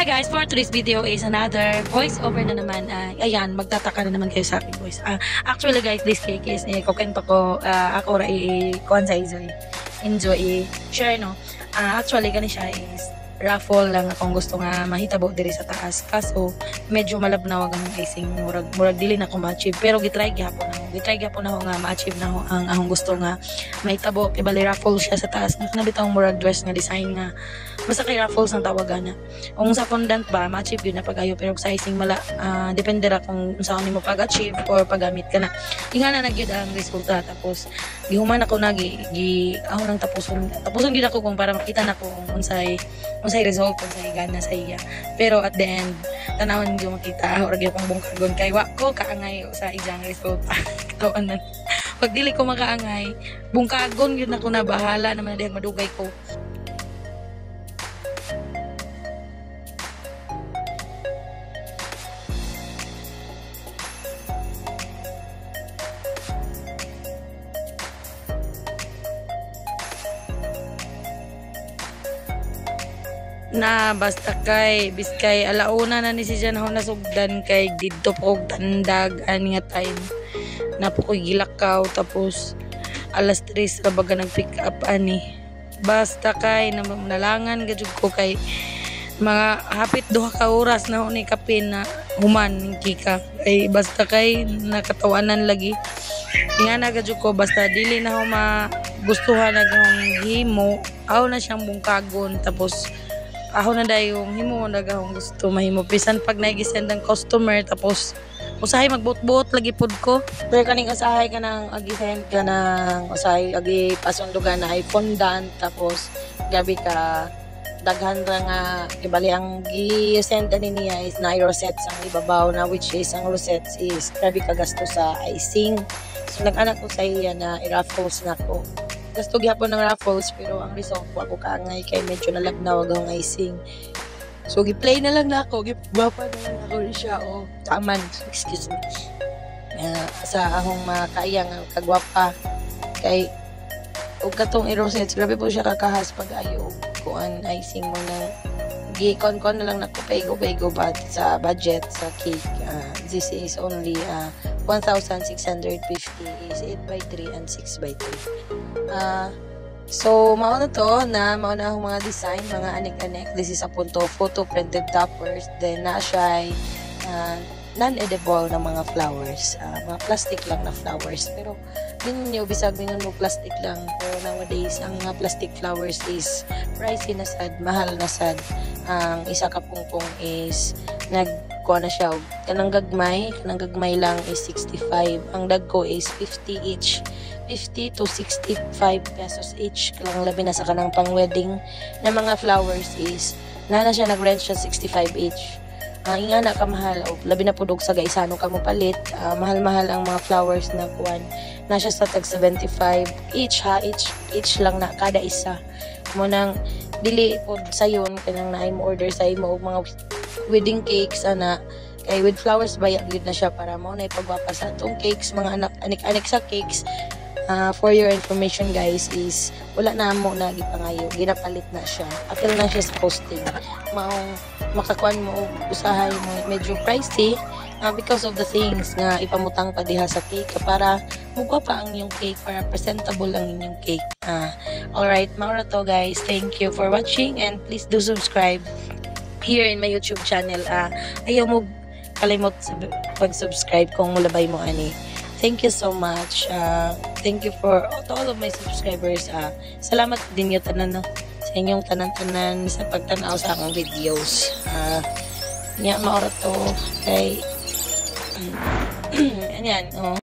Hi guys, for today's video is another voice over na naman. Ayan, magtataka na naman kayo sa aking voice. Actually guys, this cake is kukento ko ako ra i-kuhan sa enjoy i-share no. Actually gani siya is raffle lang akong gusto nga mahitabo diri sa taas. Kaso medyo malabnaw ang icing murag dili na ko ma-achieve pero gitry gyapon ako nga ma-achieve na ang akong gusto nga mahitabo kay bali raffle siya sa taas. Nabitaw murag dress nga design nga basta kay raffles ang tawagan na. Kung sa fondant ba ma-achieve yun na pag-ayo pero sa icing depende ra kung saan nimo pag-achieve or paggamit ka na. Ingana na gyud ang resulta tapos gihuman ako ako nang tapuson gyud ako kung para makita na ko kung unsay result kung sa gana sa iya. Pero at the end, tanawon yung makita, or gyud kong bungkagon kay wa ko kaangay sa ijang result. Katawan man. Pag dili ko makaangay, bungkagon gyud nako na bahala naman dihang madugay ko. Na basta kay biskay alauna na ni siya na nasugdan kay didto po tandag ani nga time na po ko gilakaw tapos alas 3 ra baga nag pick up ani basta kay nalangan gadud ko kay mga hapit duha ka oras na ni kapin na human ning kika kay basta kay nakatawanan lagi ingana gadud ko basta dili na ho magustuhan nagong himo aw na siyang bungkagon tapos ako na dayong himo nagahong gusto mahimo bisan pag naigisend ang customer tapos usahay magbot-bot lagi pud ko pero kaning usahay ka nang agisend ka nang usahay agi pasundugan na iPhone dan tapos gabi ka daghan ra nga ibali ang gi-send ani niya is na rosette ang ibabaw na which is ang rosette is grabe ka gasto sa icing so nag-anak ko sa iya na i-raffles na ko. Gusto gyapon ng raffles pero ang result ko ako kaangay kay medyo nalabnaw ang icing. So gi-play na lang nako, gipapa na lang ako siya o taman, excuse me. Sa akong makaiyang kagwapa kay og katong i-rosette grabe po siya kakahas pag ayo kuan icing mo na gi-kon na lang nako paigo ba sa budget sa cake. This is only 1,650 is 8x3 and 6x3. So mauna to na mauna akong mga design, mga anik-anik. This is a photo printed toppers. Then na siya non-edible na mga flowers. Mga plastic lang na flowers. Pero ninyo bisag ninyo mo plastic lang. Pero nowadays ang mga plastic flowers is pricey na sad, mahal na sad. Ang isa ka pungpong is nagkuha na siya. Kanang gagmay lang is 65. Ang dagko is 50 each. 50 to 65 pesos each. Kalang labi na sa kanang pang-wedding na mga flowers is na siya nag-rent siya 65 each. Inga na ka mahal o labi na pudog sa gaisano ka mo palit. Mahal-mahal ang mga flowers na kuwan. Na siya sa tag 75 each ha. Each lang na kada isa. Mo nang dili pod sayon kanang naay mo order sa imo og mga wedding cakes ana kay with flowers bayad gyud na siya para mo na ipagwapa sa atong cakes mga anik-anik sa cakes. For your information guys is wala na mo na gipangayo ginapalit na siya apil na siya sa posting maong makakuan mo og usahay mo medyo pricey because of the things nga ipamutang pa diha sa cake para mugwa pa ang inyong cake para presentable ang inyong cake. Alright mga to guys, thank you for watching and please do subscribe here in my YouTube channel. Ayaw mo kalimot pag-subscribe kung mulabay mo ani. Thank you so much. Thank you for to all of my subscribers. Salamat din yung tanan sa inyong tanan-tanan sa pagtanaw sa akong videos. Maura to kay anyan.